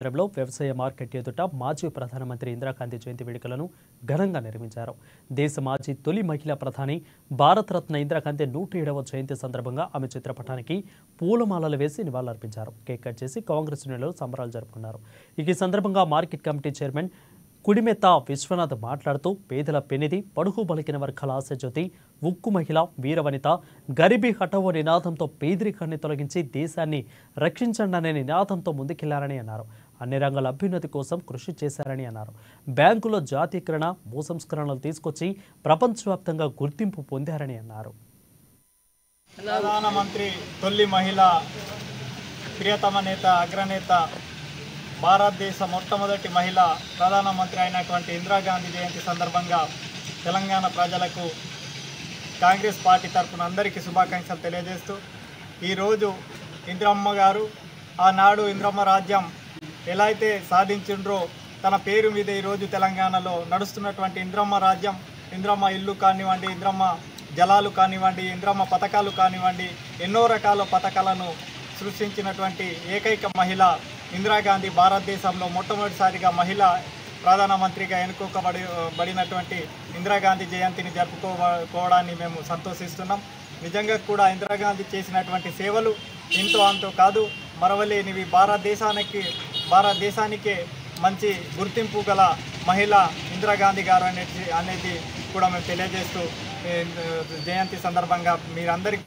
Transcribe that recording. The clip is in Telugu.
కేంద్రంలో వ్యవసాయ మార్కెట్ ఎదుట మాజీ ప్రధానమంత్రి ఇందిరాగాంధీ జయంతి వేడుకలను ఘనంగా నిర్వహించారు. దేశ మాజీ తొలి మహిళా ప్రధాని భారతరత్న ఇందిరాగాంధీ 107వ జయంతి సందర్భంగా ఆమె చిత్రపటానికి పూలమాలలు వేసి నివాళులర్పించారు. కేక్ కట్ చేసి కాంగ్రెస్ శ్రేణులు సంబరాలు జరుపుకున్నారు. ఈ సందర్భంగా మార్కెట్ కమిటీ చైర్మన్ కుడిమెత్త విశ్వనాథ్ మాట్లాడుతూ పేదల పెనిది, పడుగు బలికిన వర్గాల ఆశజ్యోతి, ఉక్కు మహిళ, వీరవనిత, గరీబీ హఠావో నినాదంతో పేదరికాన్ని తొలగించి దేశాన్ని రక్షించండి అనే నినాదంతో ముందుకెళ్లారని అన్నారు. అన్ని రంగాల అభ్యున్నతి కోసం కృషి చేశారని అన్నారు. బ్యాంకులో జాతీయకరణ, భూసంస్కరణలు తీసుకొచ్చి ప్రపంచవ్యాప్తంగా గుర్తింపు పొందారని అన్నారు. ప్రధానమంత్రి తొలి మహిళ, ప్రియతమ నేత, అగ్రనేత, భారతదేశ మొట్టమొదటి మహిళ ప్రధానమంత్రి అయినటువంటి ఇందిరాగాంధీ జయంతి సందర్భంగా తెలంగాణ ప్రజలకు కాంగ్రెస్ పార్టీ తరఫున అందరికీ శుభాకాంక్షలు తెలియజేస్తూ, ఈరోజు ఇందిరమ్మ గారు ఆనాడు ఇందిరమ్మ రాజ్యం ఎలా అయితే సాధించిండ్రో తన పేరు మీద ఈరోజు తెలంగాణలో నడుస్తున్నటువంటి ఇందిరమ్మ రాజ్యం, ఇందిరమ్మ ఇల్లు కానివ్వండి, ఇందిరమ్మ జలాలు కానివ్వండి, ఇందిరమ్మ పథకాలు కానివ్వండి, ఎన్నో రకాల పథకాలను సృష్టించినటువంటి ఏకైక మహిళ ఇందిరాగాంధీ. భారతదేశంలో మొట్టమొదటిసారిగా మహిళ ప్రధానమంత్రిగా ఎన్నుకోబడినటువంటి ఇందిరాగాంధీ జయంతిని జరుపుకోవడాన్ని మేము సంతోషిస్తున్నాం. నిజంగా కూడా ఇందిరాగాంధీ చేసినటువంటి సేవలు ఇంతో అంతో కాదు, మరవలేనివి. భారతదేశానికే మంచి గుర్తింపు గల మహిళ ఇందిరాగాంధీ గారు అనేది కూడా మేము తెలియజేస్తూ జయంతి సందర్భంగా మీరందరికీ